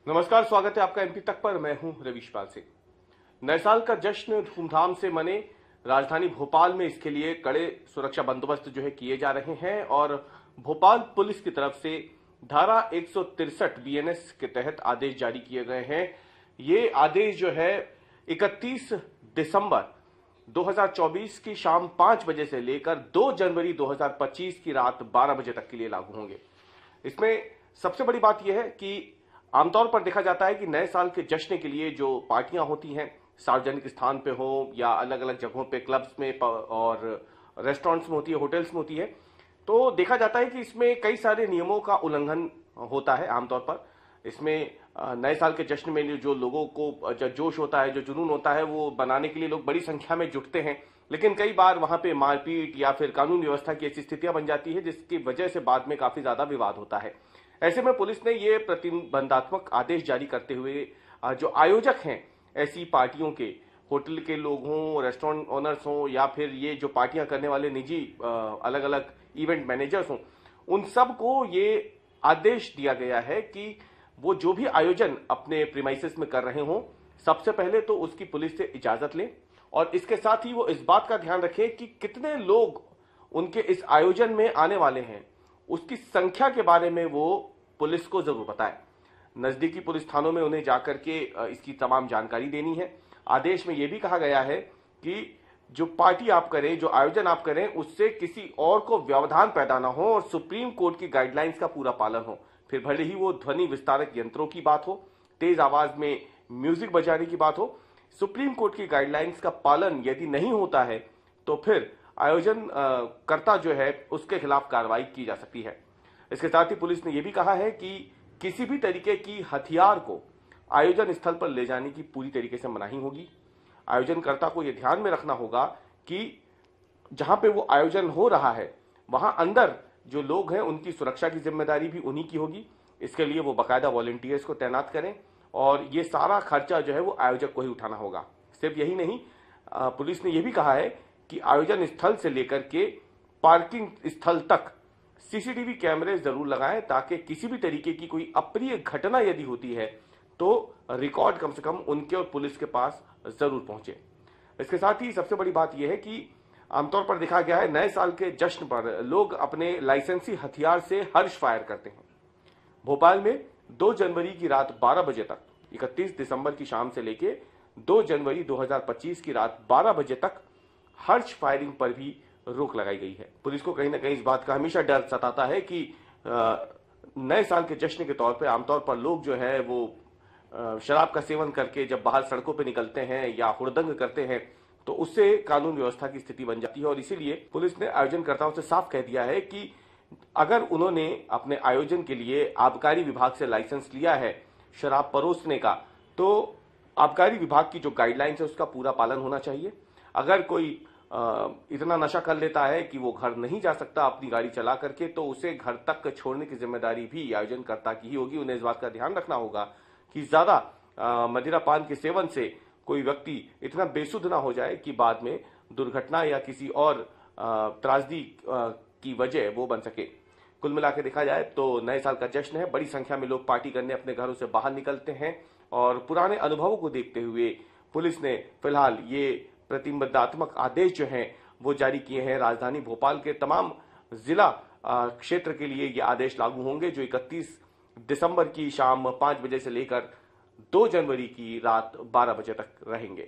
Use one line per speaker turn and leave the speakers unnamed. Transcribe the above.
नमस्कार, स्वागत है आपका एमपी तक पर। मैं हूं रवीश पाल सिंह। नए साल का जश्न धूमधाम से मने। राजधानी भोपाल में इसके लिए कड़े सुरक्षा बंदोबस्त किए जा रहे हैं और भोपाल पुलिस की तरफ से धारा 163 बीएनएस के तहत आदेश जारी किए गए हैं। ये आदेश 31 दिसंबर 2024 की शाम 5 बजे से लेकर 2 जनवरी 2025 की रात 12 बजे तक के लिए लागू होंगे। इसमें सबसे बड़ी बात यह है कि आमतौर पर देखा जाता है कि नए साल के जश्न के लिए जो पार्टियां होती हैं, सार्वजनिक स्थान पे हो या अलग अलग जगहों पे, क्लब्स में और रेस्टोरेंट्स में होती है, होटल्स में होती है, तो देखा जाता है कि इसमें कई सारे नियमों का उल्लंघन होता है। आमतौर पर इसमें नए साल के जश्न में जो लोगों को जो जोश होता है, जो जुनून होता है, वो बनाने के लिए लोग बड़ी संख्या में जुटते हैं। लेकिन कई बार वहां पे मारपीट या फिर कानून व्यवस्था की ऐसी स्थितियां बन जाती है जिसकी वजह से बाद में काफी ज्यादा विवाद होता है। ऐसे में पुलिस ने ये प्रतिबंधात्मक आदेश जारी करते हुए जो आयोजक हैं ऐसी पार्टियों के, होटल के लोग हों, रेस्टोरेंट ओनर्स हों या फिर ये जो पार्टियां करने वाले निजी अलग अलग इवेंट मैनेजर्स हों, उन सब को ये आदेश दिया गया है कि वो जो भी आयोजन अपने प्रीमाइसेस में कर रहे हों, सबसे पहले तो उसकी पुलिस से इजाजत लें और इसके साथ ही वो इस बात का ध्यान रखें कि कितने लोग उनके इस आयोजन में आने वाले हैं, उसकी संख्या के बारे में वो पुलिस को जरूर बताएं। नजदीकी पुलिस थानों में उन्हें जाकर के इसकी तमाम जानकारी देनी है। आदेश में यह भी कहा गया है कि जो पार्टी आप करें, जो आयोजन आप करें, उससे किसी और को व्यवधान पैदा ना हो और सुप्रीम कोर्ट की गाइडलाइंस का पूरा पालन हो। फिर भले ही वो ध्वनि विस्तारक यंत्रों की बात हो, तेज आवाज में म्यूजिक बजाने की बात हो, सुप्रीम कोर्ट की गाइडलाइंस का पालन यदि नहीं होता है तो फिर आयोजन कर्ता उसके खिलाफ कार्रवाई की जा सकती है। इसके साथ ही पुलिस ने यह भी कहा है कि किसी भी तरीके की हथियार को आयोजन स्थल पर ले जाने की पूरी तरीके से मनाही होगी। आयोजनकर्ता को यह ध्यान में रखना होगा कि जहां पे वो आयोजन हो रहा है वहां अंदर जो लोग हैं उनकी सुरक्षा की जिम्मेदारी भी उन्हीं की होगी। इसके लिए वो बाकायदा वॉलंटियर्स को तैनात करें और ये सारा खर्चा वो आयोजक को ही उठाना होगा। सिर्फ यही नहीं, पुलिस ने यह भी कहा है कि आयोजन स्थल से लेकर के पार्किंग स्थल तक सीसीटीवी कैमरे जरूर लगाएं ताकि किसी भी तरीके की कोई अप्रिय घटना यदि होती है तो रिकॉर्ड कम से कम उनके और पुलिस के पास जरूर पहुंचे। इसके साथ ही सबसे बड़ी बात यह है कि आमतौर पर देखा गया है नए साल के जश्न पर लोग अपने लाइसेंसी हथियार से हर्ष फायर करते हैं। भोपाल में 2 जनवरी की रात 12 बजे तक, 31 दिसंबर की शाम से लेके 2 जनवरी 2025 की रात 12 बजे तक हर्ष फायरिंग पर भी रोक लगाई गई है। पुलिस को कहीं ना कहीं इस बात का हमेशा डर सताता है कि नए साल के जश्न के तौर पे आमतौर पर लोग वो शराब का सेवन करके जब बाहर सड़कों पे निकलते हैं या हुड़दंग करते हैं तो उससे कानून व्यवस्था की स्थिति बन जाती है। और इसीलिए पुलिस ने आयोजनकर्ताओं से साफ कह दिया है कि अगर उन्होंने अपने आयोजन के लिए आबकारी विभाग से लाइसेंस लिया है शराब परोसने का, तो आबकारी विभाग की जो गाइडलाइंस है उसका पूरा पालन होना चाहिए। अगर कोई इतना नशा कर लेता है कि वो घर नहीं जा सकता अपनी गाड़ी चला करके, तो उसे घर तक छोड़ने की जिम्मेदारी भी आयोजनकर्ता की ही होगी। उन्हें इस बात का ध्यान रखना होगा कि ज्यादा मदिरा पान के सेवन से कोई व्यक्ति इतना बेसुध ना हो जाए कि बाद में दुर्घटना या किसी और त्रासदी की वजह वो बन सके। कुल मिला के देखा जाए तो नए साल का जश्न है, बड़ी संख्या में लोग पार्टी करने अपने घरों से बाहर निकलते हैं और पुराने अनुभवों को देखते हुए पुलिस ने फिलहाल ये प्रतिबंधात्मक आदेश हैं वो जारी किए हैं। राजधानी भोपाल के तमाम जिला क्षेत्र के लिए ये आदेश लागू होंगे जो 31 दिसंबर की शाम 5 बजे से लेकर 2 जनवरी की रात 12 बजे तक रहेंगे।